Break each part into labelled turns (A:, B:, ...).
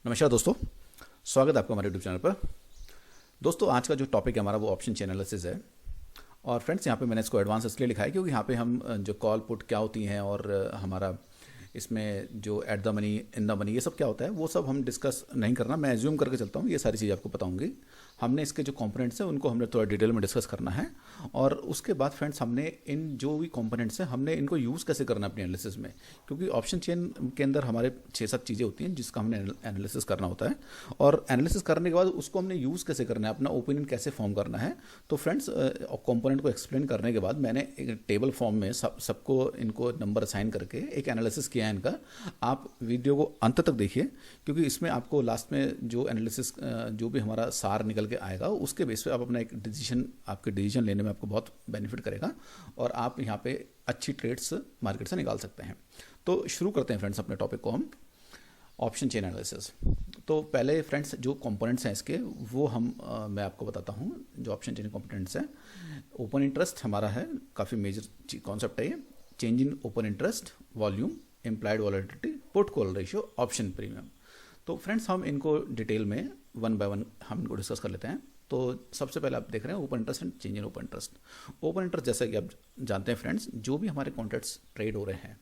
A: नमस्कार दोस्तों, स्वागत है आपका हमारे यूट्यूब चैनल पर। दोस्तों, आज का जो टॉपिक है हमारा वो ऑप्शन चेन एनालिसिस है। और फ्रेंड्स, यहाँ पे मैंने इसको एडवांस इसलिए लिखा है क्योंकि यहाँ पे हम जो कॉल पुट क्या होती हैं और हमारा इसमें जो at the money, in the money, ये सब क्या होता है वो सब हम डिस्कस नहीं करना। मैं एज्यूम करके चलता हूँ, ये सारी चीज़ आपको बताऊँगी। हमने इसके जो कंपोनेंट्स हैं उनको हमने थोड़ा डिटेल में डिस्कस करना है। और उसके बाद फ्रेंड्स, हमने इन जो भी कंपोनेंट्स हैं हमने इनको यूज़ कैसे करना है अपने एनालिसिस में, क्योंकि ऑप्शन चेन के अंदर हमारे 6-7 चीज़ें होती हैं जिसका हमने एनालिसिस करना होता है। और एनालिसिस करने के बाद उसको हमने यूज़ कैसे करना है, अपना ओपिनियन कैसे फॉर्म करना है। तो फ्रेंड्स, कंपोनेंट को एक्सप्लेन करने के बाद मैंने एक टेबल फॉर्म में सबको इनको नंबर असाइन करके एक एनालिसिस किया है इनका। आप वीडियो को अंत तक देखिए, क्योंकि इसमें आपको लास्ट में जो एनालिसिस जो भी हमारा सार निकल के आएगा उसके बेस पे आप अपना एक डिसीजन, आपके डिसीजन लेने में आपको बहुत बेनिफिट करेगा और आप यहाँ पे अच्छी ट्रेड्स मार्केट से निकाल सकते हैं। तो शुरू करते हैं फ्रेंड्स अपने टॉपिक को हम, ऑप्शन चेन एनालिसिस। तो पहले फ्रेंड्स जो कंपोनेंट्स हैं इसके वो मैं आपको बताता हूँ। जो ऑप्शन चेन कंपोनेंट्स हैं, ओपन इंटरेस्ट हमारा है, काफ़ी मेजर कॉन्सेप्ट है ये। Change in open interest, volume, implied volatility, put call ratio, option premium. तो फ्रेंड्स, हम इनको डिटेल में वन बाय वन हम इनको डिस्कस कर लेते हैं। तो सबसे पहले आप देख रहे हैं open interest and change in open interest. Open interest, जैसा कि आप जानते हैं फ्रेंड्स, जो भी हमारे कॉन्ट्रैक्ट्स ट्रेड हो रहे हैं,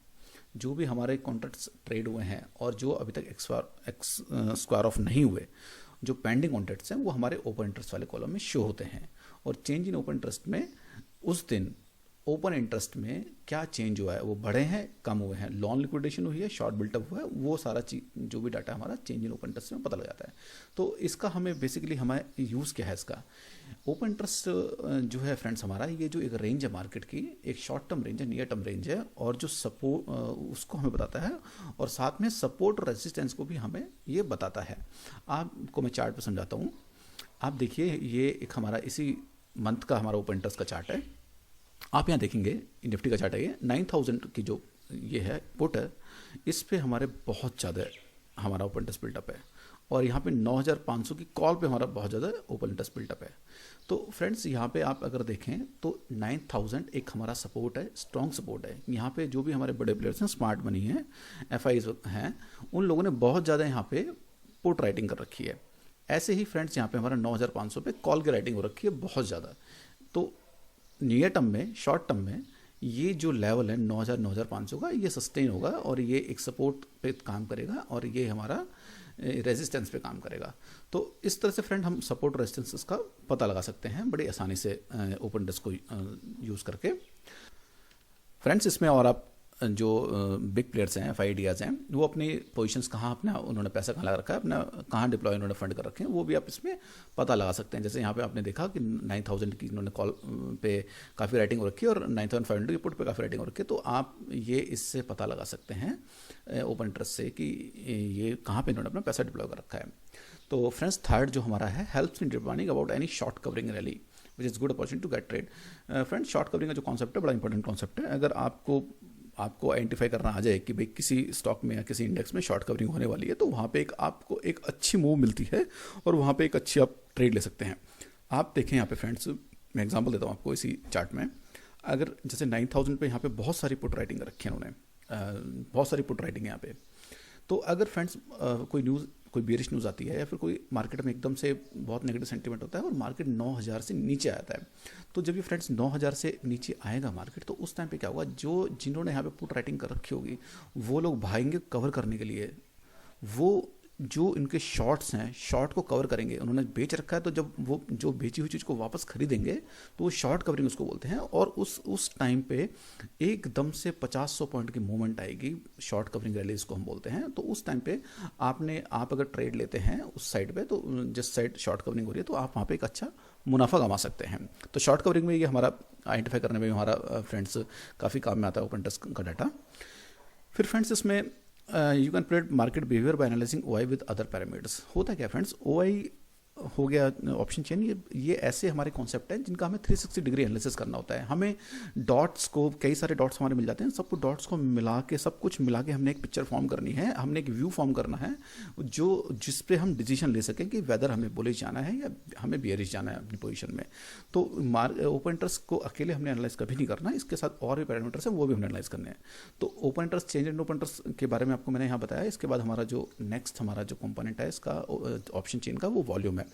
A: जो भी हमारे कॉन्ट्रैक्ट्स ट्रेड हुए हैं और जो अभी तक स्क्वायर ऑफ नहीं हुए, जो पेंडिंग कॉन्ट्रैक्ट्स हैं, वो हमारे ओपन इंटरेस्ट वाले कॉलम में शो होते हैं। और चेंज इन ओपन इंटरेस्ट में उस दिन ओपन इंटरेस्ट में क्या चेंज हुआ है, वो बढ़े हैं, कम हुए हैं, लॉन्ग लिक्विडेशन हुई है, शॉर्ट बिल्टअप हुआ है, वो सारा चीज जो भी डाटा हमारा चेंज इन ओपन इंटरेस्ट में पता लग जाता है। तो इसका हमें बेसिकली हमारे यूज़ क्या है इसका। ओपन इंटरेस्ट जो है फ्रेंड्स हमारा, ये जो एक रेंज है मार्केट की, एक शॉर्ट टर्म रेंज है, नियर टर्म रेंज है, और जो सपोर्ट उसको हमें बताता है और साथ में सपोर्ट और रेजिस्टेंस को भी हमें ये बताता है। आपको मैं चार्ट पर समझाता हूँ। आप देखिए, ये एक हमारा इसी मंथ का हमारा ओपन इंटरेस्ट का चार्ट है। आप यहाँ देखेंगे, निफ्टी का चार्ट है ये, 9000 की जो ये है पुट है, इस पे हमारे बहुत ज़्यादा हमारा ओपन इंटरेस्ट बिल्टअप है। और यहाँ पे 9500 की कॉल पे हमारा बहुत ज़्यादा ओपन इंटरेस्ट बिल्टअप है। तो फ्रेंड्स, यहाँ पे आप अगर देखें तो 9000 एक हमारा सपोर्ट है, स्ट्रॉन्ग सपोर्ट है। यहाँ पे जो भी हमारे बड़े प्लेयर्स हैं, स्मार्ट मनी हैं, FIs हैं, उन लोगों ने बहुत ज़्यादा यहाँ पे पुट राइटिंग कर रखी है। ऐसे ही फ्रेंड्स, यहाँ पे हमारा 9500 पे कॉल की राइटिंग हो रखी है बहुत ज़्यादा। तो नियर टर्म में, शॉर्ट टर्म में ये जो लेवल है 9500 का, ये सस्टेन होगा और ये एक सपोर्ट पे काम करेगा और ये हमारा रेजिस्टेंस पे काम करेगा। तो इस तरह से फ्रेंड हम सपोर्ट रेजिस्टेंस का पता लगा सकते हैं बड़ी आसानी से ओपन इंटरेस्ट को यूज़ करके। फ्रेंड्स, इसमें और आप जो बिग प्लेयर्स हैं, FIDs हैं, वो अपनी पोजीशंस कहाँ, अपना उन्होंने पैसा कहाँ लगा रखा है, अपना कहाँ डिप्लॉय उन्होंने फंड कर रखे हैं, वो भी आप इसमें पता लगा सकते हैं। जैसे यहाँ पे आपने देखा कि 9000 की इन्होंने कॉल पे काफ़ी राइटिंग हो रखी है और 9500 की पुट पे काफ़ी राइटिंग हो रखी है। तो आप ये इससे पता लगा सकते हैं ओपन इंटरेस्ट से कि ये कहाँ पर इन्होंने अपना पैसा डिप्लॉय कर रखा है। तो फ्रेंड्स, थर्ड जो हमारा है, helps in determining about any short covering rally which is good opportunity to get trade. Friends, short covering का जो कॉन्सेप्ट है बड़ा इंपॉर्टेंट कॉन्सेप्ट है। अगर आपको आइडेंटिफाई करना आ जाए कि भाई किसी स्टॉक में या किसी इंडेक्स में शॉर्ट कवरिंग होने वाली है, तो वहाँ पे आपको एक अच्छी मूव मिलती है और वहाँ पे एक अच्छी आप ट्रेड ले सकते हैं। आप देखें यहाँ पे फ्रेंड्स, मैं एग्जांपल देता हूँ आपको इसी चार्ट में। अगर जैसे 9000 पे यहाँ पे बहुत सारी पुट राइटिंग रखी है उन्होंने, बहुत सारी पुट राइटिंग है यहाँ पे। तो अगर फ्रेंड्स कोई बेरिश न्यूज़ आती है या फिर कोई मार्केट में एकदम से बहुत नेगेटिव सेंटीमेंट होता है और मार्केट 9000 से नीचे आता है, तो जब ये फ्रेंड्स 9000 से नीचे आएगा मार्केट, तो उस टाइम पे क्या होगा, जिन्होंने यहाँ पे पुट राइटिंग कर रखी होगी वो लोग भागेंगे कवर करने के लिए। वो जो इनके शॉर्ट्स हैं, शॉर्ट को कवर करेंगे। उन्होंने बेच रखा है, तो जब वो जो बेची हुई चीज़ को वापस खरीदेंगे तो वो शॉर्ट कवरिंग उसको बोलते हैं। और उस टाइम पे एकदम से 50-100 पॉइंट की मूवमेंट आएगी, शॉर्ट कवरिंग रैली इसको हम बोलते हैं। तो उस टाइम पे आप अगर ट्रेड लेते हैं उस साइड पे, तो जिस साइड शॉर्ट कवरिंग हो रही है, तो आप वहाँ पे एक अच्छा मुनाफा कमा सकते हैं। तो शॉर्ट कवरिंग में ये हमारा आइडेंटिफाई करने में हमारा फ्रेंड्स काफ़ी काम में आता है ओपन इंटरेस्ट का डाटा। फिर फ्रेंड्स, इसमें you can predict market behaviour by analysing OI with other parameters. होता क्या फ्रेंड्स, OI हो गया ऑप्शन चेन, ये ऐसे हमारे कॉन्सेप्ट हैं जिनका हमें 360 डिग्री एनालिसिस करना होता है। हमें डॉट्स को, कई सारे डॉट्स हमारे मिल जाते हैं, सबको डॉट्स को मिला के, सब कुछ मिला के हमने एक पिक्चर फॉर्म करनी है, हमने एक व्यू फॉर्म करना है जो जिस पे हम डिसीजन ले सकें कि वेदर हमें बुलिश जाना है या हमें बियरिश जाना है अपनी पोजीशन में। तो ओपन इंटरेस्ट को अकेले हमने एनालाइज कभी नहीं करना, इसके साथ और भी पैरामीटर्स हैं वो भी हमने एनालाइज करने हैं। तो open interest, change in open interest के बारे में आपको मैंने यहाँ बताया। इसके बाद हमारा जो नेक्स्ट हमारा जो कंपोनेंट है इसका ऑप्शन चेन का, वो वॉल्यूम है।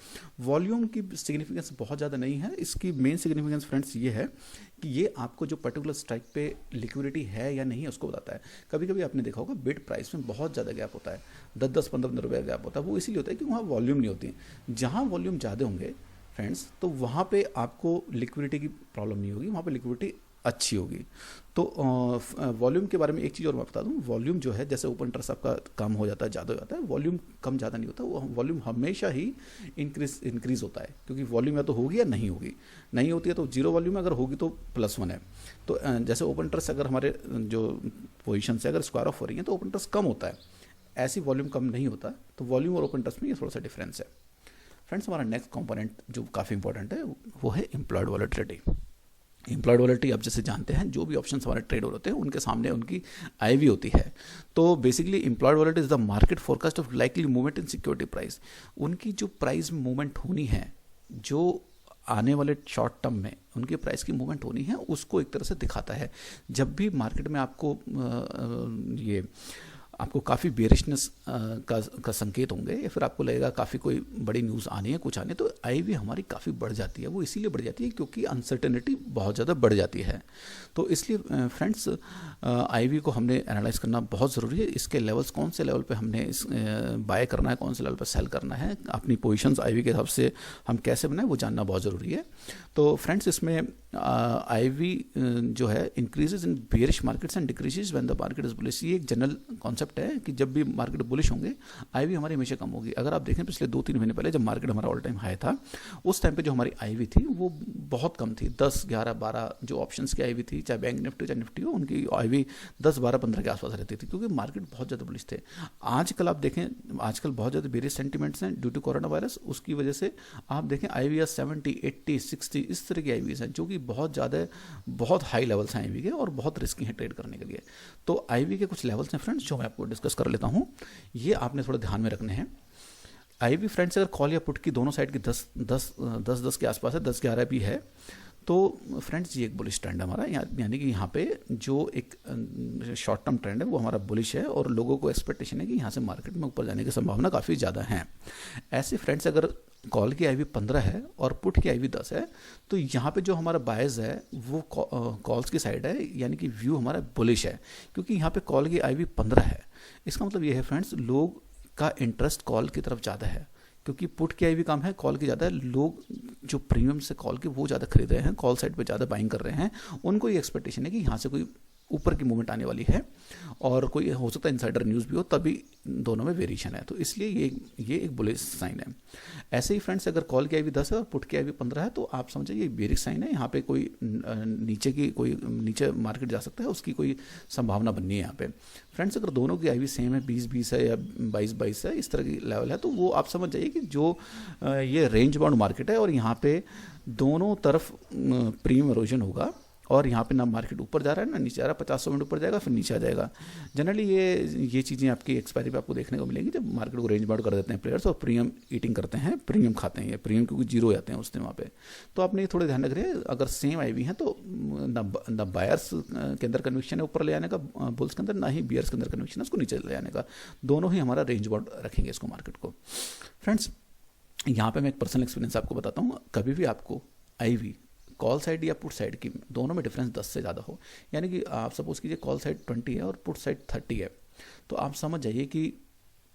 A: वॉल्यूम की सिग्निफिकेंस बहुत ज़्यादा नहीं है। इसकी मेन सिग्निफिकेंस फ्रेंड्स ये है कि ये आपको जो पर्टिकुलर स्ट्राइक पे लिक्विडिटी है या नहीं उसको बताता है। कभी कभी आपने देखा होगा बिड प्राइस में बहुत ज़्यादा गैप होता है, 10-15 रुपये गैप होता है। वो इसीलिए होता है कि वहाँ वॉल्यूम नहीं होती। जहाँ वॉल्यूम ज़्यादा होंगे फ्रेंड्स, तो वहाँ पे आपको लिक्विडिटी की प्रॉब्लम नहीं होगी, वहाँ पे लिक्विडिटी अच्छी होगी। तो वॉल्यूम के बारे में एक चीज़ और मैं बता दूं, वॉल्यूम जो है, जैसे ओपन इंटरेस्ट आपका कम हो जाता है, ज़्यादा हो जाता है, वॉल्यूम कम ज़्यादा नहीं होता। वो वॉल्यूम हमेशा ही इंक्रीज होता है, क्योंकि वॉल्यूम या तो होगी या नहीं होगी। नहीं होती है तो जीरो वॉल्यूम है, अगर होगी तो +1 है। तो जैसे ओपन इंटरेस्ट अगर हमारे जो पोजिशन से अगर स्क्वायर ऑफ हो रही है तो ओपन इंटरेस्ट कम होता है, ऐसी वॉल्यूम कम नहीं होता। तो वॉल्यूम और ओपन इंटरेस्ट में ये थोड़ा सा डिफरेंस है। फ्रेंड्स, हमारा नेक्स्ट कंपोनेंट जो काफ़ी इंपॉर्टेंट है वो है एम्प्लॉयड वॉलेटिलिटी। एम्प्लॉयड वॉलेटिलिटी आप जैसे जानते हैं, जो भी ऑप्शंस हमारे ट्रेड हो रहे हैं उनके सामने उनकी आईवी होती है। तो basically employed volatility is the market forecast of likely movement in security price. उनकी जो प्राइस मूवमेंट होनी है, जो आने वाले शॉर्ट टर्म में उनकी प्राइस की मूवमेंट होनी है, उसको एक तरह से दिखाता है। जब भी मार्केट में आपको काफ़ी बेरिशनेस का संकेत होंगे, या फिर आपको लगेगा काफ़ी कोई बड़ी न्यूज़ आनी है, कुछ आने, तो आईवी हमारी काफ़ी बढ़ जाती है। वो इसीलिए बढ़ जाती है क्योंकि अनसर्टेनिटी बहुत ज़्यादा बढ़ जाती है। तो इसलिए फ्रेंड्स, आईवी को हमने एनालाइज करना बहुत ज़रूरी है। इसके लेवल्स, कौन से लेवल पे हमने बाय करना है, कौन से लेवल पे सेल करना है, अपनी पोजीशंस आईवी के हिसाब से हम कैसे बनाएं, वो जानना बहुत ज़रूरी है। तो फ्रेंड्स, इसमें आईवी जो है increases in bearish markets and decreases when the market is bullish. ये एक जनरल कॉन्सेप्ट है कि जब भी मार्केट बुलिश होंगे आईवी हमारी हमेशा कम होगी। अगर आप देखें पिछले 2-3 महीने पहले जब मार्केट हमारा ऑल टाइम हाई था, उस टाइम पे जो हमारी आईवी थी वो बहुत कम थी। 10, 11, 12 जो ऑप्शंस की आईवी थी, चाहे बैंक निफ्टी चाहे निफ्टी हो, उनकी आईवी 10, 12, 15 के आसपास रहती थी, क्योंकि मार्केट बहुत ज़्यादा बुलिश थे। आजकल आप देखें, आजकल बहुत ज़्यादा बेरिश सेंटिमेंट्स हैं ड्यू टू कोरोना वायरस। उसकी वजह से आप देखें आईवी 70, 80, 60 इस तरह की आईवीज हैं, जो कि बहुत ज़्यादा, बहुत हाई लेवल्स हैं आईवी के और बहुत रिस्की हैं ट्रेड करने के लिए। तो आईवी के कुछ लेवल्स हैं फ्रेंड्स, जो मैं आपको डिस्कस कर लेता हूं। ये आपने थोड़ा ध्यान में रखने हैं। आईवी फ्रेंड्स, अगर कॉल या पुट की दोनों साइड की 10 के आसपास है, 10-11 भी है, तो फ्रेंड्स ये एक बुलिश ट्रेंड है हमारा। यानी कि यहाँ पे जो एक शॉर्ट टर्म ट्रेंड है वो हमारा बुलिश है, और लोगों को एक्सपेक्टेशन है कि यहाँ से मार्केट में ऊपर जाने की संभावना काफ़ी ज़्यादा है। ऐसे फ्रेंड्स, अगर कॉल की आईवी 15 है और पुट की आईवी 10 है, तो यहाँ पे जो हमारा बायस है वो कॉल्स की साइड है, यानी कि व्यू हमारा बुलिश है, क्योंकि यहाँ पे कॉल की आईवी 15 है। इसका मतलब ये है फ्रेंड्स, लोग का इंटरेस्ट कॉल की तरफ ज़्यादा है, क्योंकि पुट की आईवी कम है, कॉल की ज़्यादा है। लोग जो प्रीमियम से कॉल के वो ज़्यादा खरीद रहे हैं, कॉल साइड पे ज़्यादा बाइंग कर रहे हैं। उनको ये एक्सपेक्टेशन है कि यहाँ से कोई ऊपर की मूवमेंट आने वाली है, और कोई हो सकता है इनसाइडर न्यूज़ भी हो, तभी दोनों में वेरिएशन है। तो इसलिए ये एक बुलिश साइन है। ऐसे ही फ्रेंड्स, अगर कॉल की आईवी 10 है और पुट की आईवी 15 है, तो आप समझिए ये बेरिश साइन है। यहाँ पे कोई नीचे मार्केट जा सकता है, उसकी कोई संभावना बननी है यहाँ पे। फ्रेंड्स, अगर दोनों की आईवी सेम है, 20-20 है या 22-22 है, इस तरह की लेवल है, तो वो आप समझ जाइए कि जो ये रेंज बाउंड मार्केट है, और यहाँ पे दोनों तरफ प्रीमियम इरोजन होगा, और यहाँ पे ना मार्केट ऊपर जा रहा है ना नीचे जा रहा है। 50 मिनट ऊपर जाएगा फिर नीचे आ जाएगा। जनरली ये चीज़ें आपकी एक्सपायरी पे आपको देखने को मिलेंगी, जब मार्केट को रेंज बाउंड कर देते हैं प्लेयर्स और प्रीमियम ईटिंग करते हैं, प्रीमियम खाते हैं। ये प्रीमियम क्योंकि जीरो हो जाते हैं उस दिन वहाँ पे। तो आपने ये थोड़े ध्यान रख रहे हैं, अगर सेम आईवी है तो ना बायर्स के अंदर कन्विक्शन है ऊपर ले आने का बुल्स के अंदर, ना ही बियर्स के अंदर कन्विक्शन है उसको नीचे ले आने का। दोनों ही हमारा रेंज बाउंड रखेंगे इसको, मार्केट को। फ्रेंड्स, यहाँ पर मैं एक पर्सनल एक्सपीरियंस आपको बताता हूँ। कभी भी आपको आईवी कॉल साइड या पुट साइड की दोनों में डिफरेंस 10 से ज़्यादा हो, यानी कि आप सपोज कीजिए कॉल साइड 20 है और पुट साइड 30 है, तो आप समझ जाइए कि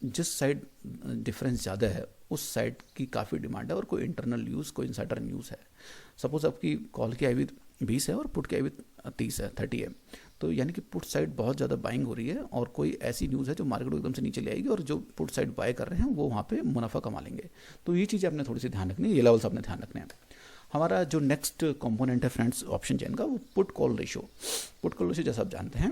A: जिस साइड डिफरेंस ज़्यादा है उस साइड की काफ़ी डिमांड है, और कोई इंटरनल न्यूज़, कोई इनसाइडर न्यूज़ है। सपोज आपकी कॉल की आईवी 20 है और पुट की आईवी 30 है, तो यानी कि पुट साइड बहुत ज़्यादा बाइंग हो रही है, और कोई ऐसी न्यूज़ है जो मार्केट को एकदम से नीचे ले आएगी, और जो पुट साइड बाय कर रहे हैं वो वहाँ पे मुनाफा कमा लेंगे। तो ये चीज़ें आपने थोड़ी सी ध्यान रखनी है, ये लेवल्स आपने ध्यान रखने हैं। हमारा जो नेक्स्ट कंपोनेंट है फ्रेंड्स ऑप्शन चेन का, वो put call ratio. Put call ratio जैसा आप जानते हैं,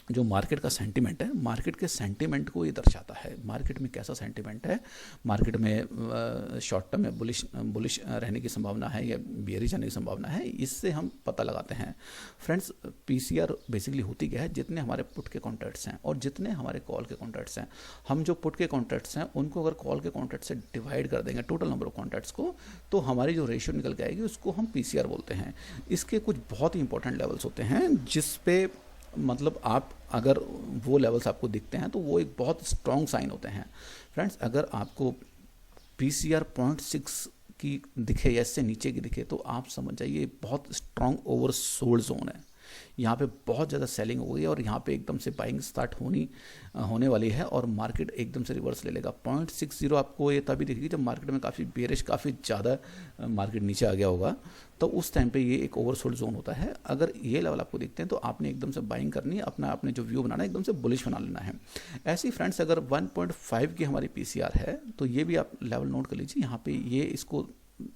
A: जो मार्केट का सेंटिमेंट है, मार्केट के सेंटिमेंट को ये दर्शाता है। मार्केट में कैसा सेंटिमेंट है, मार्केट में शॉर्ट टर्म में बुलिश रहने की संभावना है या बियरिश रहने की संभावना है, इससे हम पता लगाते हैं। फ्रेंड्स, पीसीआर बेसिकली होती क्या है, जितने हमारे पुट के कॉन्ट्रैक्ट्स हैं और जितने हमारे कॉल के कॉन्ट्रैक्ट्स हैं, हम जो पुट के कॉन्ट्रैक्ट्स हैं उनको अगर कॉल के कॉन्ट्रैक्ट से डिवाइड कर देंगे टोटल नंबर ऑफ कॉन्ट्रैक्ट्स को, तो हमारी जो रेशियो निकल के आएगी उसको हम पीसीआर बोलते हैं। इसके कुछ बहुत ही इंपॉर्टेंट लेवल्स होते हैं जिस पे मतलब आप अगर वो लेवल्स आपको दिखते हैं तो वो एक बहुत स्ट्रॉन्ग साइन होते हैं। फ्रेंड्स, अगर आपको पीसीआर 0.6 की दिखे या इससे नीचे की दिखे तो आप समझ जाइए बहुत स्ट्रॉन्ग ओवरसोल्ड जोन है। यहाँ पे बहुत ज़्यादा सेलिंग हो गई और यहाँ पे एकदम से बाइंग स्टार्ट होने वाली है और मार्केट एकदम से रिवर्स ले लेगा। 0.60 आपको ये तभी दिखेगी जब मार्केट में काफ़ी बेरिश, काफ़ी ज़्यादा मार्केट नीचे आ गया होगा, तो उस टाइम पे ये एक ओवरसोल्ड जोन होता है। अगर ये लेवल आपको दिखते हैं तो आपने एकदम से बाइंग करनी है, आपने जो व्यू बनाना है एकदम से बुलिश बना लेना है। ऐसे ही फ्रेंड्स, अगर 1.5 की हमारी पीसीआर है तो ये भी आप लेवल नोट कर लीजिए। यहाँ पे ये इसको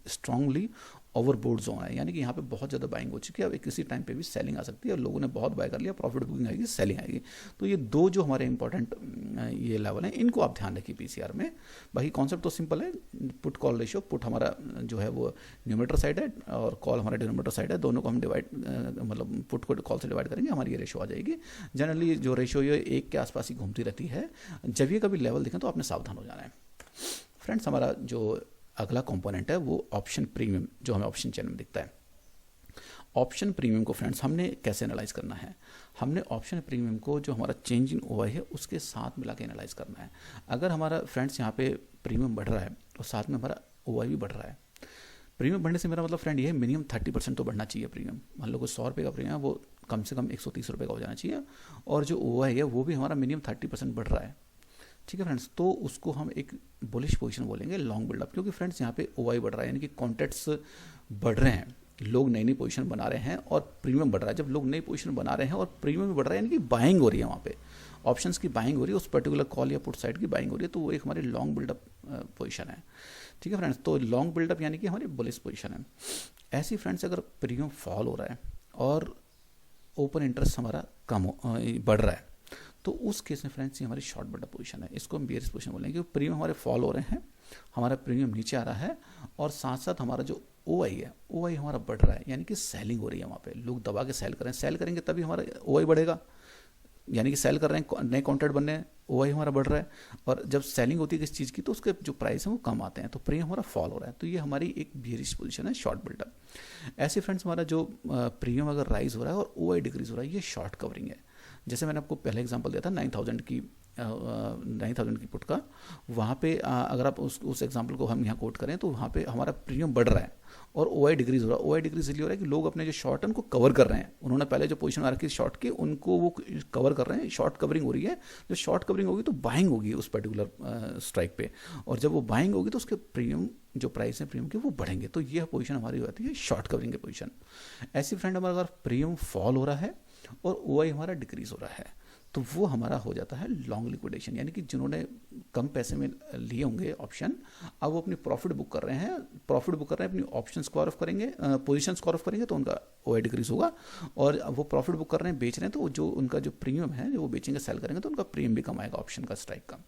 A: स्ट्रांगली ओवरबोर्ड जोन है, यानी कि यहाँ पे बहुत ज़्यादा बाइंग हो चुकी है। अब किसी टाइम पे भी सेलिंग आ सकती है और लोगों ने बहुत बाय कर लिया, प्रॉफिट बुकिंग आएगी, सेलिंग आएगी। तो ये दो जो हमारे इंपॉर्टेंट ये लेवल हैं, इनको आप ध्यान रखिए पीसीआर में। बाकी कॉन्सेप्ट तो सिंपल है, पुट कॉल रेशियो। पुट हमारा जो है वो न्यूमरेटर साइड है और कॉल हमारा डिनोमिनेटर साइड है। दोनों को हम डिवाइड मतलब पुट को कॉल से डिवाइड करेंगे, हमारी ये रेशियो आ जाएगी। जनरली जो रेशियो ये 1 के आसपास ही घूमती रहती है। जब ये कभी लेवल दिखें तो आपने सावधान हो जाना है। फ्रेंड्स, हमारा जो अगला कंपोनेंट है वो ऑप्शन प्रीमियम, जो हमें ऑप्शन चैन में दिखता है। ऑप्शन प्रीमियम को फ्रेंड्स हमने कैसे एनालाइज करना है, हमने ऑप्शन प्रीमियम को जो हमारा चेंज इन ओआई है उसके साथ मिला के एनालाइज करना है। अगर हमारा फ्रेंड्स यहाँ पे प्रीमियम बढ़ रहा है और साथ में हमारा ओआई भी बढ़ रहा है, प्रीमियम बढ़ने से मेरा मतलब फ्रेंड ये है मिनिमम 30% तो बढ़ना चाहिए प्रीमियम। मान लो कोई 100 रुपये का प्रीमियम है, वो कम से कम 130 रुपये का हो जाना चाहिए और जो ओआई है वो भी हमारा मिनिमम 30% बढ़ रहा है। ठीक है फ्रेंड्स, तो उसको हम एक बुलिश पोजीशन बोलेंगे, लॉन्ग बिल्डअप। क्योंकि फ्रेंड्स यहाँ पे ओआई बढ़ रहा है, यानी कि कॉन्ट्रैक्ट्स बढ़ रहे हैं, लोग नई नई पोजीशन बना रहे हैं और प्रीमियम बढ़ रहा है। जब लोग नई पोजीशन बना रहे हैं और प्रीमियम भी बढ़ रहा है, यानी कि बाइंग हो रही है, वहाँ पे ऑप्शंस की बाइंग हो रही है, उस पर्टिकुलर कॉल या पुट साइड की बाइंग हो रही है, तो वो एक हमारी लॉन्ग बिल्डअप पोजीशन है। ठीक है फ्रेंड्स, तो लॉन्ग बिल्डअप यानी कि हमारी बुलिश पोजीशन है। ऐसी फ्रेंड्स, अगर प्रीमियम फॉल हो रहा है और ओपन इंटरेस्ट हमारा बढ़ रहा है, तो उस केस में फ्रेंड्स ये हमारी शॉर्ट बिल्डअप पोजीशन है। इसको हम बियरिश पोजीशन बोलेंगे। क्योंकि प्रीमियम हमारे फॉल हो रहे हैं, हमारा प्रीमियम नीचे आ रहा है और साथ साथ हमारा जो ओआई है, ओआई हमारा बढ़ रहा है, यानी कि सेलिंग हो रही है। वहाँ पे लोग दबा के सेल करें, सेल करेंगे तभी हमारा ओआई बढ़ेगा, यानी कि सेल कर रहे हैं, नए कॉन्ट्रैक्ट बन रहे हैं, ओआई हमारा बढ़ रहा है। और जब सेलिंग होती है किसी चीज़ की तो उसके जो प्राइस है वो कम आते हैं, तो प्रीमियम हमारा फॉल हो रहा है। तो ये हमारी एक बियरिश पोजीशन है, शॉर्ट बिल्डअप। ऐसे फ्रेंड्स, हमारा जो प्रीमियम अगर राइज हो रहा है और ओआई डिक्रीज हो रहा है, ये शॉर्ट कवरिंग है। जैसे मैंने आपको पहले एग्जांपल दिया था 9000 की पुट का, वहाँ पे अगर आप उस एग्जांपल को हम यहाँ कोट करें तो वहाँ पे हमारा प्रीमियम बढ़ रहा है और ओआई डिक्रीज हो रहा है। ओआई डिक्रीज इसलिए हो रहा है कि लोग अपने जो शॉर्ट है उनको कवर कर रहे हैं। उन्होंने पहले जो पोजीशन आ रखी है शॉर्ट की, उनको वो कवर कर रहे हैं, शॉर्ट कवरिंग हो रही है। जो शॉर्ट कवरिंग होगी तो बाइंग होगी उस पर्टिकुलर स्ट्राइक पे, और जब वो बाइंग होगी तो उसके प्रीमियम जो प्राइस है प्रीमियम के वो बढ़ेंगे। तो ये पोजीशन हमारी होती है शॉर्ट कवरिंग की पोजीशन। ऐसी फ्रेंड हमारा अगर प्रीमियम फॉल हो रहा है और ओआई हमारा डिक्रीज हो रहा है, तो वो हमारा हो जाता है लॉन्ग लिक्विडेशन। यानी कि जिन्होंने कम पैसे में लिए होंगे ऑप्शन, अब वो अपनी प्रॉफिट बुक कर रहे हैं, अपनी ऑप्शन स्क्वायर ऑफ करेंगे, पोजीशन स्क्वायर ऑफ करेंगे, तो उनका ओआई डिक्रीज होगा। और वो प्रॉफिट बुक कर रहे हैं, बेच रहे हैं, तो जो उनका जो प्रीमियम है जो वो बेचेंगे, सेल करेंगे, तो उनका प्रीमियम भी कम आएगा ऑप्शन का, स्ट्राइक का।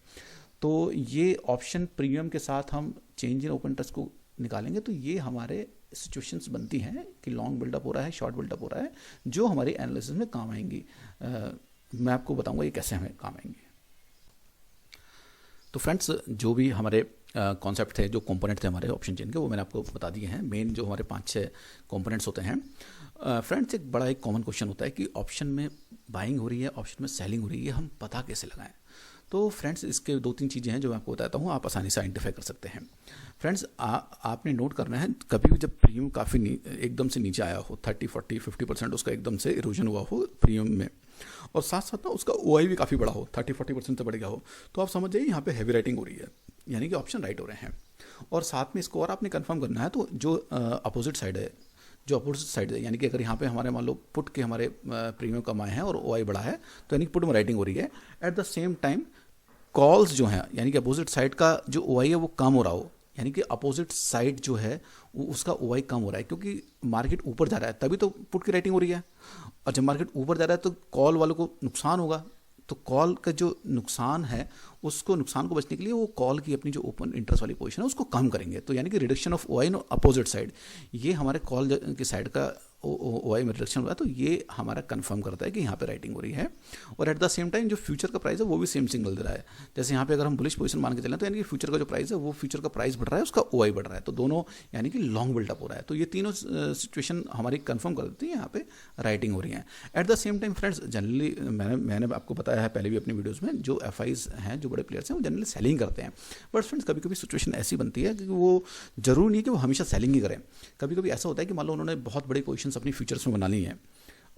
A: तो ये ऑप्शन प्रीमियम के साथ हम चेंज इन ओपन इंटरेस्ट को निकालेंगे, तो ये हमारे सिचुएशंस बनती हैं कि लॉन्ग बिल्डअप हो रहा है, शॉर्ट बिल्डअप हो रहा है, जो हमारी एनालिसिस में काम आएंगी। मैं आपको बताऊंगा ये कैसे हमें काम आएंगे। तो फ्रेंड्स, जो भी हमारे कॉन्सेप्ट थे, जो कंपोनेंट थे हमारे ऑप्शन चेन के, वो मैंने आपको बता दिए हैं। मेन जो हमारे 5-6 कंपोनेंट्स होते हैं। फ्रेंड्स, एक बड़ा एक कॉमन क्वेश्चन होता है कि ऑप्शन में बाइंग हो रही है, ऑप्शन में सेलिंग हो रही है, हम पता कैसे लगाएं। तो फ्रेंड्स, इसके 2-3 चीज़ें हैं जो मैं आपको बताता हूँ, आप आसानी से आइडेंटिफाई कर सकते हैं। फ्रेंड्स, आपने नोट करना है, कभी भी जब प्रीमियम काफ़ी एकदम से नीचे आया हो, 30, 40, 50% उसका एकदम से इरोजन हुआ हो प्रीमियम में, और साथ साथ ना उसका ओआई भी काफ़ी बड़ा हो, 30-40% से बढ़ गया हो, तो आप समझ जाइए यहाँ पे हैवी राइटिंग हो रही है, यानी कि ऑप्शन राइट हो रहे हैं। और साथ में इसको और आपने कंफर्म करना है, तो जो अपोजिट साइड है, यानी कि अगर यहाँ पे हमारे मान लो पुट के हमारे प्रीमियम कम आए हैं और ओआई बढ़ा है, तो यानी कि पुट में राइटिंग हो रही है। At the same time calls जो हैं, यानी कि अपोजिट साइड का जो ओआई है वो कम हो रहा हो, यानी कि अपोजिट साइड जो है उसका ओआई कम हो रहा है, क्योंकि मार्केट ऊपर जा रहा है तभी तो पुट की राइटिंग हो रही है। और जब मार्केट ऊपर जा रहा है तो कॉल वालों को नुकसान होगा, तो कॉल का जो नुकसान है उसको नुकसान को बचने के लिए वो कॉल की अपनी जो ओपन इंटरेस्ट वाली पोजीशन है उसको कम करेंगे। तो यानी कि reduction of OI no opposite side, ये हमारे कॉल की साइड का ओआई में रिडक्शन हुआ है, तो ये हमारा कंफर्म करता है कि यहाँ पे राइटिंग हो रही है। और एट द सेम टाइम जो फ्यूचर का प्राइस है वो भी सेम सिग्नल दे रहा है। जैसे यहाँ पे अगर हम बुलिश पोजीशन मान के चलें तो यानी कि फ्यूचर का जो प्राइस है वो फ्यूचर का प्राइस बढ़ रहा है, उसका ओआई बढ़ रहा है, तो दोनों यानी कि लॉन्ग बिल्डअप हो रहा है। तो ये तीनों सिचुएशन हमारी कंफर्म कर देती है यहाँ पे राइटिंग हो रही है। At the same time friends, generally मैंने आपको बताया है पहले भी अपनी वीडियोज़ में, जो एफआईज हैं, जो बड़े प्लेयर्स हैं, वो जनरली सेलिंग करते हैं। बट फ्रेंड्स कभी कभी सिचुएशन ऐसी बनती है कि वो जरूर नहीं कि वो हमेशा सेलिंग ही करें। कभी कभी ऐसा होता है कि मान लो उन्होंने बहुत बड़ी पोजीशंस अपनी फ्यूचर्स में बना ली हैं,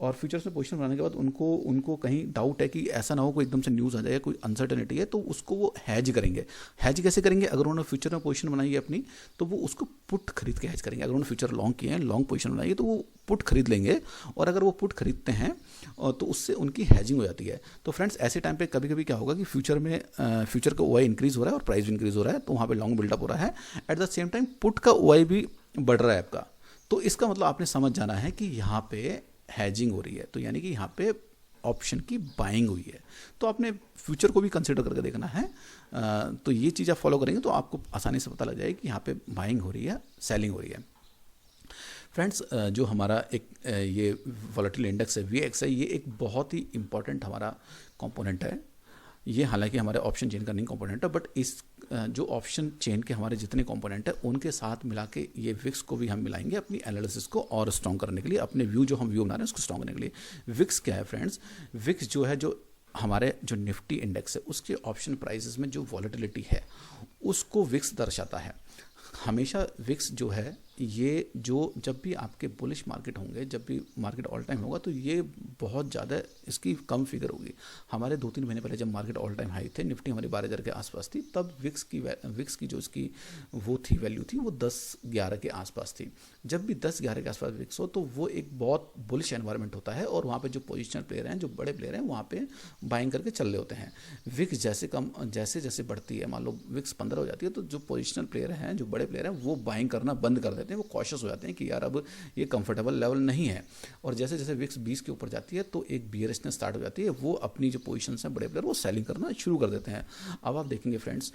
A: और फ्यूचर्स में पोजीशन बनाने के बाद उनको कहीं डाउट है कि ऐसा ना हो कोई एकदम से न्यूज़ आ जाए, कोई अनसर्टेनिटी है, तो उसको वो हैज करेंगे। हैज कैसे करेंगे? अगर उन्होंने फ्यूचर में पोजीशन बनाई है अपनी, तो वो उसको पुट खरीद के हैज करेंगे। अगर उन्होंने फ्यूचर लॉन्ग किए हैं, लॉन्ग पोजीशन बनाई है, तो वो पुट खरीद लेंगे, और अगर वो पुट खरीदते हैं तो उससे उनकी हैजिंग हो जाती है। तो फ्रेंड्स ऐसे टाइम पे कभी कभी क्या होगा कि फ्यूचर का ओआई इंक्रीज हो रहा है और प्राइस भी इंक्रीज हो रहा है, तो वहाँ पे लॉन्ग बिल्डअप हो रहा है। At the same time put का ओआई भी बढ़ रहा है आपका, तो इसका मतलब आपने समझ जाना है कि यहाँ पे हैजिंग हो रही है, तो यानी कि यहाँ पे ऑप्शन की बाइंग हुई है। तो आपने फ्यूचर को भी कंसिडर करके देखना है। तो ये चीज़ आप फॉलो करेंगे तो आपको आसानी से पता लग जाएगा कि यहाँ पे बाइंग हो रही है, सेलिंग हो रही है। फ्रेंड्स जो हमारा एक ये वोलेटिलिटी इंडेक्स है, वीएक्स है, ये एक बहुत ही इंपॉर्टेंट हमारा कंपोनेंट है। ये हालांकि हमारे ऑप्शन चेन का नहीं कंपोनेंट है, बट इस जो ऑप्शन चेन के हमारे जितने कंपोनेंट है उनके साथ मिला के ये विक्स को भी हम मिलाएंगे अपनी एनालिसिस को और स्ट्रॉन्ग करने के लिए, अपने व्यू जो हम व्यू बना रहे हैं उसको स्ट्रॉन्ग करने के लिए। विक्स क्या है फ्रेंड्स? विक्स जो है, जो हमारे जो निफ्टी इंडेक्स है उसके ऑप्शन प्राइसेस में जो वॉलेटिलिटी है उसको विक्स दर्शाता है। हमेशा विक्स जो है ये जो जब भी आपके बुलिश मार्केट होंगे, जब भी मार्केट ऑल टाइम होगा, तो ये बहुत ज़्यादा इसकी कम फिगर होगी। हमारे 2-3 महीने पहले जब मार्केट ऑल टाइम हाई थे, निफ्टी हमारी 12,000 के आसपास थी, तब विक्स की जो इसकी वो थी वैल्यू थी वो 10-11 के आसपास थी। जब भी 10-11 के आसपास विक्स हो तो वो एक बहुत बुलिश एनवायरनमेंट होता है, और वहाँ पर जो पोजिशनल प्लेयर हैं, जो बड़े प्लेयर हैं, वहाँ पर बाइंग करके चल रहे होते हैं। विक्स जैसे जैसे बढ़ती है, मान लो विक्स 15 हो जाती है, तो जो पोजिशनल प्लेयर हैं, जो बड़े प्लेयर हैं, वो बाइंग करना बंद कर देते हैं, वो कॉशियस हो जाते हैं कि यार अब ये कंफर्टेबल लेवल नहीं है। और जैसे जैसे विक्स 20 के ऊपर जाती है तो एक बियरिशनेस स्टार्ट हो जाती है, वो अपनी जो पोजीशंस हैं बड़े प्लेयर वो सेलिंग करना शुरू कर देते हैं। अब आप देखेंगे फ्रेंड्स,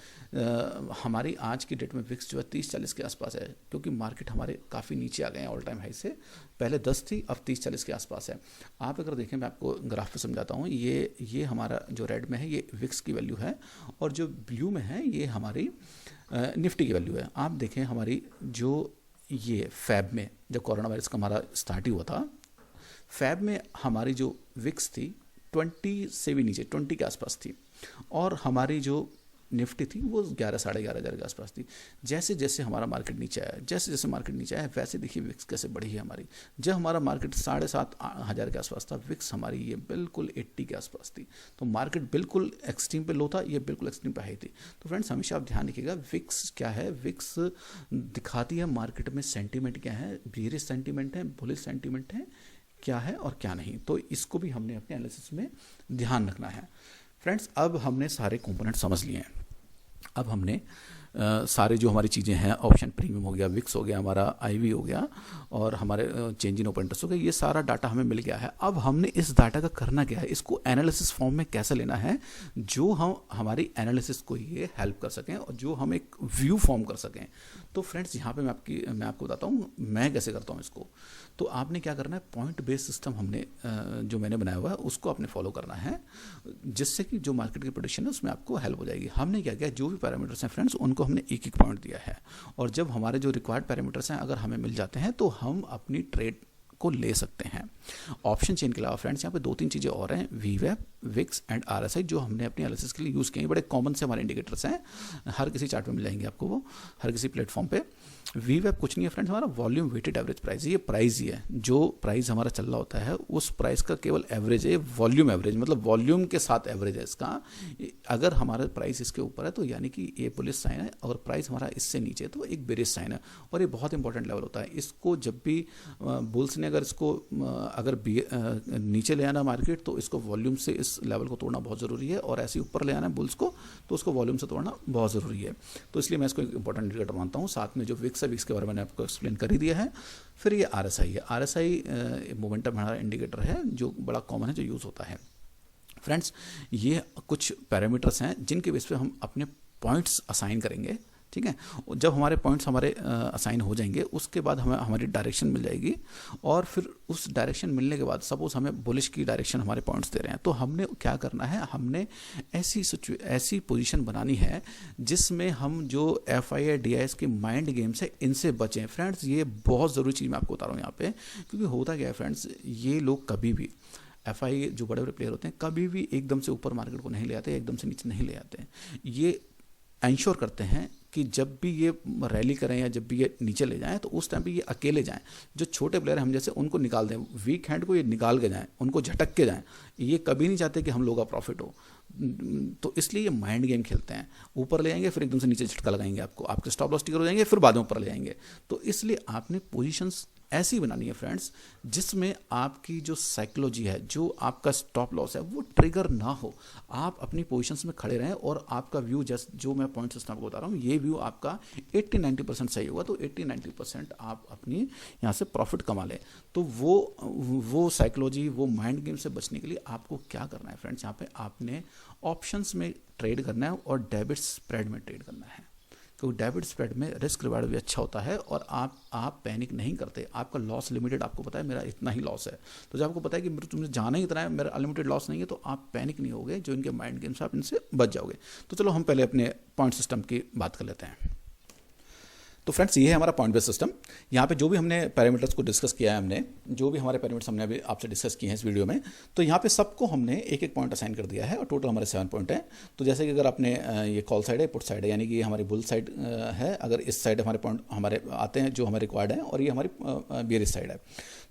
A: हमारी आज की डेट में विक्स जो है 30-40 के आसपास है, क्योंकि मार्केट हमारे काफ़ी नीचे आ गए हैं ऑल टाइम हाई से। पहले 10 थी, अब 30-40 के आसपास है। आप अगर देखें, मैं आपको ग्राफ पे समझाता हूँ, ये हमारा जो रेड में है ये विक्स की वैल्यू है, और जो ब्लू में है ये हमारी निफ्टी की वैल्यू है। आप देखें हमारी जो ये फैब में जब कोरोना वायरस का हमारा स्टार्ट ही हुआ था, फैब में हमारी जो विक्स थी 20 से भी नीचे, 20 के आसपास थी, और हमारी जो निफ्टी थी वो 11-11,500 के आसपास थी। जैसे जैसे हमारा मार्केट नीचे आया, जैसे जैसे मार्केट नीचे आया, वैसे देखिए विक्स कैसे बढ़ी है हमारी। जब हमारा मार्केट 7,500 के आसपास था, विक्स हमारी ये बिल्कुल 80 के आसपास थी। तो मार्केट बिल्कुल एक्सट्रीम पे लो था, ये बिल्कुल एक्सट्रीम पे हाई थी। तो फ्रेंड्स हमेशा आप ध्यान रखिएगा, विक्स क्या है? विक्स दिखाती है मार्केट में सेंटीमेंट क्या है, बेयरिश सेंटीमेंट है, बुलिश सेंटीमेंट है, क्या है और क्या नहीं। तो इसको भी हमने अपने एनालिसिस में ध्यान रखना है। फ्रेंड्स अब हमने सारे कंपोनेंट समझ लिए हैं। अब हमने सारे जो हमारी चीज़ें हैं, ऑप्शन प्रीमियम हो गया, विक्स हो गया, हमारा आईवी हो गया, और हमारे चेंज इन ओपन इंटरेस्ट हो गया, ये सारा डाटा हमें मिल गया है। अब हमने इस डाटा का करना क्या है, इसको एनालिसिस फॉर्म में कैसे लेना है, जो हम हमारी एनालिसिस को ये हेल्प कर सकें और जो हम एक व्यू फॉर्म कर सकें। तो फ्रेंड्स यहाँ पे मैं आपको बताता हूँ मैं कैसे करता हूँ इसको। तो आपने क्या करना है, पॉइंट बेस्ड सिस्टम हमने जो मैंने बनाया हुआ है उसको आपने फॉलो करना है, जिससे कि जो मार्केट की प्रेडिक्शन है उसमें आपको हेल्प हो जाएगी। हमने क्या किया, जो भी पैरामीटर्स हैं फ्रेंड्स उनको हमने एक एक पॉइंट दिया है, और जब हमारे जो रिक्वायर्ड पैरामीटर्स हैं अगर हमें मिल जाते हैं तो हम अपनी ट्रेड को ले सकते हैं। ऑप्शन चेन के अलावा फ्रेंड्स यहाँ पे 2-3 चीज़ें और हैं, वीवेब, विक्स एंड आरएसआई, जो हमने अपनी एनालिसिस के लिए यूज़ किए हैं। बड़े कॉमन से हमारे इंडिकेटर्स हैं, हर किसी चार्ट में मिल जाएंगे आपको, वो हर किसी प्लेटफॉर्म पे। वीवेब कुछ नहीं है फ्रेंड्स, हमारा वॉल्यूम वेटेड एवरेज प्राइस है। ये प्राइस ही है, जो प्राइस हमारा चल रहा होता है उस प्राइस का केवल एवरेज है, वॉल्यूम एवरेज, मतलब वॉल्यूम के साथ एवरेज है इसका। अगर हमारा प्राइस इसके ऊपर है तो यानी कि ये बुलिश साइन है, और प्राइस हमारा इससे नीचे है तो एक बेरिश साइन है, और ये बहुत इंपॉर्टेंट लेवल होता है। इसको जब भी बुल्स ने आपने अगर इसको अगर नीचे ले आना मार्केट, तो इसको वॉल्यूम से इस लेवल को तोड़ना बहुत ज़रूरी है, और ऐसे ऊपर ले आना है बुल्स को, तो उसको वॉल्यूम से तोड़ना बहुत ज़रूरी है। तो इसलिए मैं इसको एक इंपॉर्टेंट इंडिकेटर मानता हूँ। साथ में जो विक्स है, विक्स के बारे में मैंने आपको एक्सप्लेन कर ही दिया है। फिर ये RSI है। RSI मोमेंटम हमारा इंडिकेटर है जो बड़ा कॉमन है, जो यूज़ होता है। फ्रेंड्स, ये कुछ पैरामीटर्स हैं जिनके बेस पे हम अपने पॉइंट्स असाइन करेंगे, ठीक है। जब हमारे पॉइंट्स हमारे असाइन हो जाएंगे, उसके बाद हमें हमारी डायरेक्शन मिल जाएगी, और फिर उस डायरेक्शन मिलने के बाद सपोज हमें बुलिश की डायरेक्शन हमारे पॉइंट्स दे रहे हैं, तो हमने क्या करना है, हमने ऐसी पोजीशन बनानी है जिसमें हम जो FII DIS के माइंड गेम्स है इनसे बचें। फ्रेंड्स, ये बहुत ज़रूरी चीज़ मैं आपको बता रहा हूँ यहाँ पे, क्योंकि होता क्या है फ्रेंड्स, ये लोग कभी भी FI जो बड़े बड़े प्लेयर होते हैं कभी भी एकदम से ऊपर मार्केट को नहीं ले आते, एकदम से नीचे नहीं ले आते हैं। ये इंश्योर करते हैं कि जब भी ये रैली करें या जब भी ये नीचे ले जाएं, तो उस टाइम पे ये अकेले जाएं। जो छोटे प्लेयर हम जैसे, उनको निकाल दें, वीक हैंड को ये निकाल के जाएं, उनको झटक के जाएं। ये कभी नहीं चाहते कि हम लोगों का प्रॉफिट हो। तो इसलिए ये माइंड गेम खेलते हैं। ऊपर ले जाएंगे, फिर एकदम से नीचे झटका लगाएंगे आपको, आपके स्टॉप लॉस ट्रिगर हो जाएंगे, फिर बाद में ऊपर ले जाएंगे। तो इसलिए आपने पोजीशंस ऐसी बनानी है फ्रेंड्स, जिसमें आपकी जो साइकोलॉजी है, जो आपका स्टॉप लॉस है, वो ट्रिगर ना हो। आप अपनी पोजीशंस में खड़े रहें, और आपका व्यू जो मैं पॉइंट सिस्टम आपको बता रहा हूँ, ये व्यू आपका 80-90% सही होगा, तो 80-90% आप अपनी यहाँ से प्रॉफिट कमा लें। तो वो साइकोलॉजी, वो माइंड गेम से बचने के लिए आपको क्या करना है फ्रेंड्स, यहाँ पे आपने ऑप्शंस में ट्रेड करना है और डेबिट स्प्रेड में ट्रेड करना है। क्योंकि डेबिट स्प्रेड में रिस्क रिवार्ड भी अच्छा होता है, और आप पैनिक नहीं करते। आपका लॉस लिमिटेड, आपको पता है मेरा इतना ही लॉस है, तो जब आपको पता है कि तुमने जाना ही इतना है, मेरा अनलिमिटेड लॉस नहीं है, तो आप पैनिक नहीं होगे। जो इनके माइंड गेम्स आप इनसे बच जाओगे। तो चलो हम पहले अपने पॉइंट सिस्टम की बात कर लेते हैं। तो फ्रेंड्स, ये है हमारा पॉइंट बेस्ड सिस्टम। यहाँ पे जो भी हमने पैरामीटर्स को डिस्कस किया है, हमने जो भी हमारे पैरामीटर्स हमने अभी आपसे डिस्कस किए हैं इस वीडियो में, तो यहाँ पे सबको हमने एक एक पॉइंट असाइन कर दिया है, और टोटल हमारे 7 पॉइंट हैं। तो जैसे कि अगर आपने ये कॉल साइड है, पुट साइड है, यानी कि हमारी बुल साइड है, अगर इस साइड हमारे पॉइंट हमारे आते हैं जो हमारे रिक्वायर्ड हैं, और ये हमारी बेयरिश साइड है।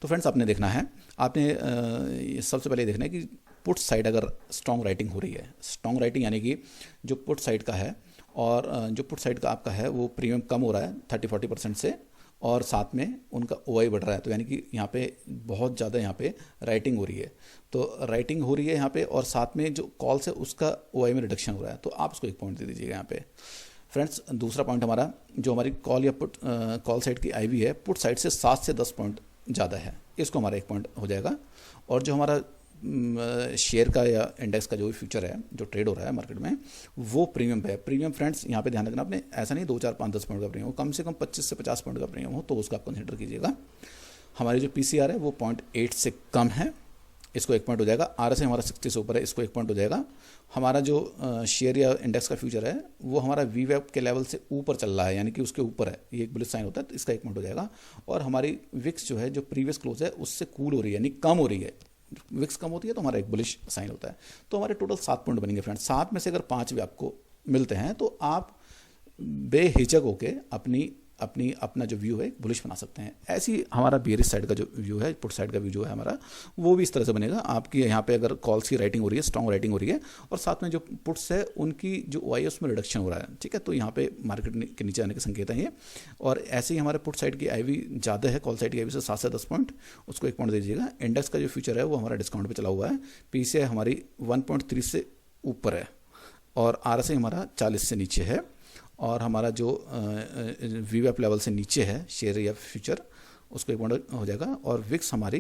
A: तो फ्रेंड्स, आपने देखना है, आपने सबसे पहले देखना है कि पुट साइड अगर स्ट्रॉन्ग राइटिंग हो रही है, स्ट्रॉन्ग राइटिंग यानी कि जो पुट साइड का है, और जो पुट साइड का आपका है वो प्रीमियम कम हो रहा है 30-40% से, और साथ में उनका OI बढ़ रहा है, तो यानी कि यहाँ पे बहुत ज़्यादा यहाँ पे राइटिंग हो रही है। तो राइटिंग हो रही है यहाँ पे, और साथ में जो कॉल्स है उसका OI में रिडक्शन हो रहा है, तो आप उसको 1 पॉइंट दे दीजिएगा यहाँ पे। फ्रेंड्स, दूसरा पॉइंट हमारा, जो हमारी कॉल या पुट कॉल साइड की IV है, पुट साइड से 7 से 10 पॉइंट ज़्यादा है, इसको हमारा 1 पॉइंट हो जाएगा। और जो हमारा शेयर का या इंडेक्स का जो भी फ्यूचर है, जो ट्रेड हो रहा है मार्केट में, वो प्रीमियम पे है। प्रीमियम फ्रेंड्स, यहाँ पे ध्यान रखना आपने, ऐसा नहीं 2, 4, 5, 10 पॉइंट का प्रीमियम हो, कम से कम 25 से 50 पॉइंट का प्रीमियम हो, तो उसका आप कंसिडर कीजिएगा। हमारी जो PCR है वो 0.8 से कम है, इसको 1 पॉइंट हो जाएगा। RSI हमारा 60 से ऊपर है, इसको 1 पॉइंट हो जाएगा। हमारा जो शेयर या इंडेक्स का फ्यूचर है वो हमारा VWAP के लेवल से ऊपर चल रहा है, यानी कि उसके ऊपर है, ये एक बुलिश साइन होता है, तो इसका 1 पॉइंट हो जाएगा। और हमारी विक्स जो है, जो प्रीवियस क्लोज है उससे कूल हो रही है, यानी कम हो रही है। विक्स कम होती है तो हमारा एक बुलिश साइन होता है। तो हमारे टोटल 7 पॉइंट बनेंगे फ्रेंड्स। 7 में से अगर 5 भी आपको मिलते हैं, तो आप बेहिचक होके अपना जो व्यू है बुलिश बना सकते हैं। ऐसी हमारा बेयरिश साइड का जो व्यू है, पुट साइड का व्यू जो है हमारा, वो भी इस तरह से बनेगा। आपकी यहाँ पे अगर कॉल्स की राइटिंग हो रही है, स्ट्रॉन्ग राइटिंग हो रही है, और साथ में जो पुट्स है उनकी जो OI है उसमें रिडक्शन हो रहा है, ठीक है। तो यहाँ पे मार्केट के नीचे आने के संकेत हैं ये। और ऐसे ही हमारे पुट साइड की IV ज़्यादा है, कॉल साइड की IV से 7 से 10 पॉइंट, उसको 1 पॉइंट दे दीजिएगा। इंडेक्स का जो फ्यूचर है वो हमारा डिस्काउंट पर चला हुआ है, PCI हमारी 1.3 से ऊपर है, और RSI हमारा 40 से नीचे है, और हमारा जो VWAP लेवल से नीचे है शेयर या फ्यूचर, उसको 1 पॉइंट हो जाएगा। और विक्स हमारी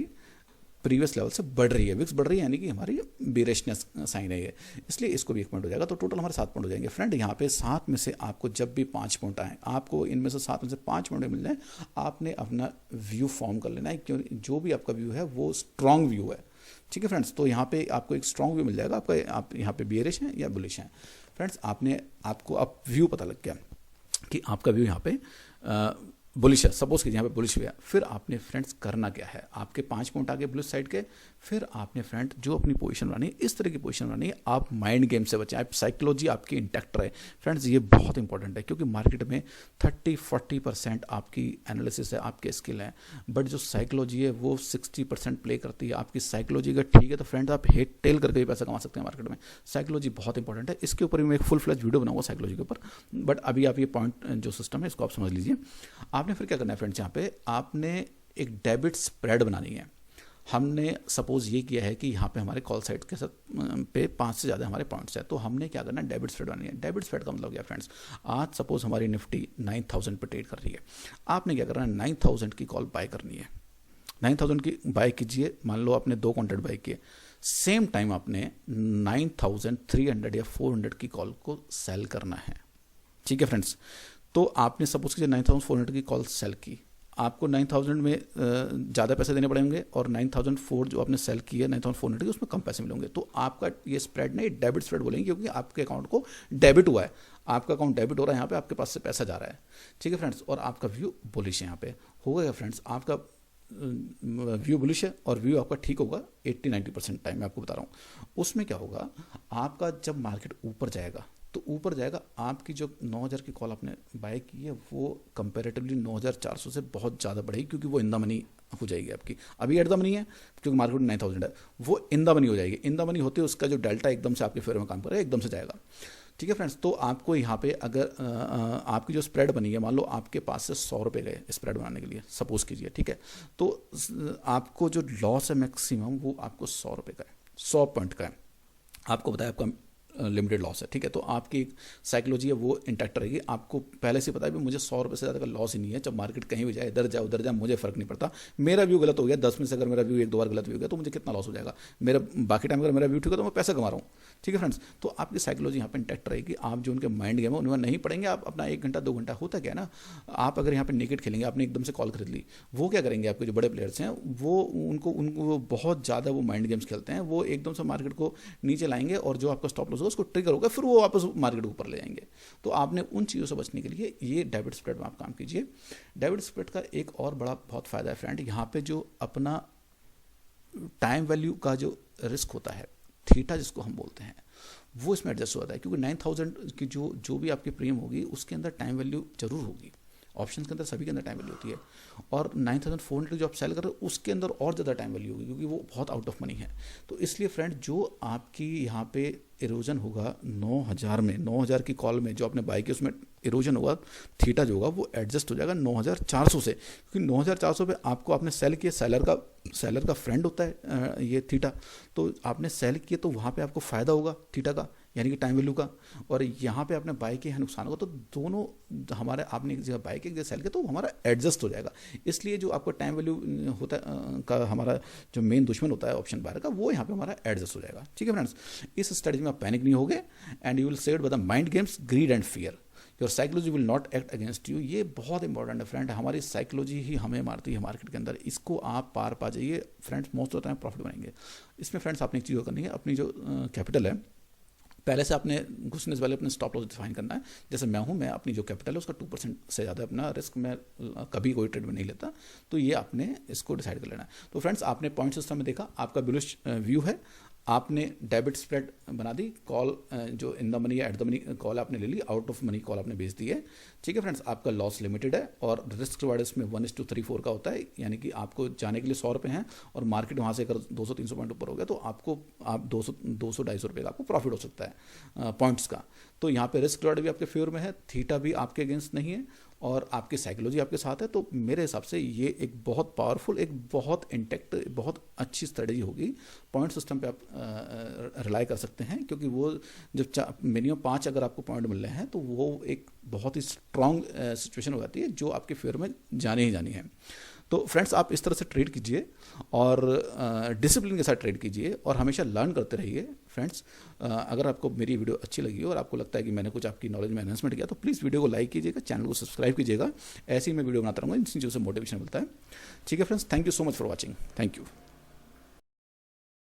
A: प्रीवियस लेवल से बढ़ रही है, विक्स बढ़ रही है, यानी कि हमारी बेरिशनेस साइन है ये, इसलिए इसको भी 1 पॉइंट हो जाएगा। तो टोटल हमारे 7 पॉइंट हो जाएंगे। फ्रेंड, यहाँ पे 7 में से आपको जब भी 5 पॉइंट आए, आपको इनमें से 7 में से 5 पॉइंट मिल जाए, आपने अपना व्यू फॉर्म कर लेना है, क्योंकि जो भी आपका व्यू है वो स्ट्रॉन्ग व्यू है, ठीक है फ्रेंड्स। तो यहाँ पे आपको एक स्ट्रॉन्ग व्यू मिल जाएगा, आप यहाँ पे बेयरिश हैं या बुलिश हैं। फ्रेंड्स, आपको अब व्यू पता लग गया कि आपका व्यू यहाँ पे बुलिश है, सपोज कीजिए यहाँ पे बुलिश हुआ। फिर आपने फ्रेंड्स करना क्या है, आपके 5 पॉइंट आगे बुलिश साइड के, फिर आपने फ्रेंड जो अपनी पोजीशन बनानी है, इस तरह की पोजीशन बनानी है, आप माइंड गेम से बचें, आप साइकोलॉजी आपकी इंटैक्ट रहे। फ्रेंड्स, ये बहुत इंपॉर्टेंट है, क्योंकि मार्केट में 30-40% आपकी एनालिसिस है, आपके स्किल है, बट जो साइकोलॉजी है वो 60% प्ले करती है। आपकी साइकोलॉजी अगर ठीक है तो फ्रेंड्स आप हेड टेल करके भी पैसा कमा सकते हैं मार्केट में। साइकोलॉजी बहुत इंपॉर्टेंट है, इसके ऊपर भी मैं एक फुल फ्लैश वीडियो बनाऊंगा साइकोलॉजी के ऊपर, बट अभी आप ये पॉइंट जो सिस्टम है इसको आप समझ लीजिए। आपने फिर क्या करना है फ्रेंड्स, यहाँ पे आपने एक डेबिट स्प्रेड बनानी है। हमने सपोज ये किया है कि यहाँ पे हमारे कॉल साइट के साथ पे 5 से ज़्यादा हमारे पॉइंट्स है, तो हमने क्या करना है, डेबिट स्प्रेड बनानी है। डेबिट स्प्रेड का मतलब क्या फ्रेंड्स, आज सपोज हमारी निफ्टी 9000 पे ट्रेड कर रही है, आपने क्या करना है, 9000 की कॉल बाय करनी है। 9000 की बाय कीजिए, मान लो आपने 2 कॉन्ट्रैक्ट बाय किए, सेम टाइम आपने 9300 या 400 की कॉल को सेल करना है। ठीक है फ्रेंड्स, तो आपने सपोज कीजिए 9400 की कॉल सेल की, आपको 9000 में ज़्यादा पैसे देने पड़ेंगे और 9004 जो आपने सेल की है 9400 की, उसमें कम पैसे मिलेंगे। तो आपका ये स्प्रेड नहीं, डेबिट स्प्रेड बोलेंगे, क्योंकि आपके अकाउंट को डेबिट हुआ है, आपका अकाउंट डेबिट हो रहा है, यहाँ पे आपके पास से पैसा जा रहा है। ठीक है फ्रेंड्स, और आपका व्यू बुलिश है यहाँ पे होगा फ्रेंड्स, आपका व्यू बुलिश है और व्यू आपका ठीक होगा 80-90% टाइम मैं आपको बता रहा हूँ। उसमें क्या होगा, आपका जब मार्केट ऊपर जाएगा तो ऊपर जाएगा, आपकी जो 9000 की कॉल आपने बाय की है वो कंपैरेटिवली 9400 से बहुत ज़्यादा बढ़ेगी, क्योंकि वो इन द मनी हो जाएगी आपकी। अभी एट द मनी है क्योंकि मार्केट में 9000 है, वो इन द मनी हो जाएगी। इन द मनी होते उसका जो डेल्टा एकदम से आपके फेवर में काम करेगा, एकदम से जाएगा। ठीक है फ्रेंड्स, तो आपको यहाँ पे अगर आपकी जो स्प्रेड बनी है, मान लो आपके पास से 100 रुपये गए स्प्रेड बनाने के लिए, सपोज कीजिए, ठीक है, तो आपको जो लॉस है मैक्सिमम वो आपको 100 रुपये का है, 100 पॉइंट का है। आपको बताया आपका लिमिटेड लॉस है, ठीक है, तो आपकी एक साइकोलॉजी है वो इंटैक्ट रहेगी। आपको पहले से पता है कि मुझे 100 रुपये से ज़्यादा का लॉस ही नहीं है, जब मार्केट कहीं भी जाए, इधर जाए उधर जाए, मुझे फर्क नहीं पड़ता। मेरा व्यू गलत हो गया 10 में से, अगर मेरा व्यू 1-2 बार गलत व्यू हो गया तो मुझे कितना लॉस हो जाएगा, मेरा बाकी टाइम अगर मेरा व्यू ठीक है तो मैं पैसा कमा रहा हूँ। ठीक है फ्रेंड्स, तो आपकी साइकोलॉजी यहाँ पर इंटैक्ट रहेगी। आप जो उनके माइंड गेम है उनमें नहीं पड़ेंगे, आप अपना 1 घंटा 2 घंटा होता क्या है ना, आप अगर यहाँ पर नेकेड खेलेंगे, आपने एकदम से कॉल खरीद ली, वो क्या करेंगे, आपके जो बड़े प्लेयर्स हैं वो उनको बहुत ज़्यादा वो माइंड गेम्स खेलते हैं, वो एकदम से मार्केट को नीचे लाएंगे और जो आपका स्टॉप लॉस होगा उसको ट्रिगर होगा, फिर वो वापस मार्केट ऊपर ले जाएंगे। तो आपने उन चीज़ों से बचने के लिए ये डेबिट स्प्रेड में आप काम कीजिए। डेबिट स्प्रेड का एक और बड़ा बहुत फ़ायदा है फ्रेंड, यहाँ पे जो अपना टाइम वैल्यू का जो रिस्क होता है, थीटा जिसको हम बोलते हैं, वो इसमें एडजस्ट होता है, क्योंकि 9000 की जो भी आपकी प्रीमियम होगी उसके अंदर टाइम वैल्यू जरूर होगी। ऑप्शन के अंदर सभी के अंदर टाइम वैल्यू होती है, और 9400 जो आप सेल कर रहे हो उसके अंदर और ज़्यादा टाइम वैल्यू होगी, क्योंकि वो बहुत आउट ऑफ मनी है। तो इसलिए फ्रेंड, जो आपकी यहाँ पे इरोजन होगा 9000 में, 9000 की कॉल में जो आपने बाय की उसमें इरोजन होगा, थीटा जो होगा वो एडजस्ट हो जाएगा 9400 से, क्योंकि 9400 पे आपको आपने सेल किया, सेलर का फ्रेंड होता है ये थीटा, तो आपने सेल किया तो वहाँ पे आपको फ़ायदा होगा थीटा का, यानी कि टाइम वैल्यू का, और यहाँ पे आपने बाय किया है नुकसान होगा। तो दोनों हमारे, आपने एक जगह बाय किया, एक जगह सेल किया, तो हमारा एडजस्ट हो जाएगा। इसलिए जो आपका टाइम वैल्यू होता है का हमारा जो मेन दुश्मन होता है ऑप्शन बायर का, वो यहाँ पे हमारा एडजस्ट हो जाएगा। ठीक है फ्रेंड्स, इस स्ट्रेटजी में आप पैनिक नहीं होगे, and you will saved by the mind games, grid and fear. Your psychology will not act against you. ये बहुत इंपॉर्टेंट है फ्रेंड, हमारी साइकोलॉजी ही हमें मारती है मार्केट के अंदर। इसको आप पार पा जाइए friends, most of the time profit बनेंगे। इसमें फ्रेंड्स आपने एक चीज़ करनी है, अपनी जो कैपिटल है पहले से आपने घुसने से पहले अपने स्टॉप लॉस डिफाइन करना है। जैसे मैं अपनी जो कैपिटल है उसका 2% से ज़्यादा अपना रिस्क मैं कभी कोई ट्रेड में नहीं लेता, तो ये आपने इसको डिसाइड कर लेना है। तो फ्रेंड्स, आपने पॉइंट सिस्टम में देखा, आपका बुलिश व्यू है, आपने डेबिट स्प्रेड बना दी, कॉल जो इन द मनी या एट द मनी कॉल आपने ले ली, आउट ऑफ मनी कॉल आपने बेच दी है। ठीक है फ्रेंड्स, आपका लॉस लिमिटेड है और रिस्क रिवार्ड इसमें 1:34 का होता है, यानी कि आपको जाने के लिए 100 रुपये हैं और मार्केट वहाँ से अगर 200-300 पॉइंट ऊपर हो गया तो आप 200-250 रुपये का आपको प्रॉफिट हो सकता है पॉइंट्स का। तो यहाँ पे रिस्क रिवार्ड भी आपके फेवर में है, थीटा भी आपके अगेंस्ट नहीं है और आपकी साइकोलॉजी आपके साथ है। तो मेरे हिसाब से ये एक बहुत पावरफुल, एक बहुत इंटेक्ट, बहुत अच्छी स्ट्रेटजी होगी। पॉइंट सिस्टम पे आप रिलाई कर सकते हैं, क्योंकि वो जब मिनिमम 5 अगर आपको पॉइंट मिल रहे हैं तो वो एक बहुत ही स्ट्रांग सिचुएशन हो जाती है जो आपके फेवर में जानी ही जानी है। तो फ्रेंड्स, आप इस तरह से ट्रेड कीजिए और डिसिप्लिन के साथ ट्रेड कीजिए और हमेशा लर्न करते रहिए फ्रेंड्स। अगर आपको मेरी वीडियो अच्छी लगी और आपको लगता है कि मैंने कुछ आपकी नॉलेज में एनहांसमेंट किया तो प्लीज़ वीडियो को लाइक कीजिएगा, चैनल को सब्सक्राइब कीजिएगा। ऐसे ही मैं वीडियो बनाता रहूँगा, इन चीज़ों से मोटिवेशन मिलता है। ठीक है friends, thank you so much for watching, thank you.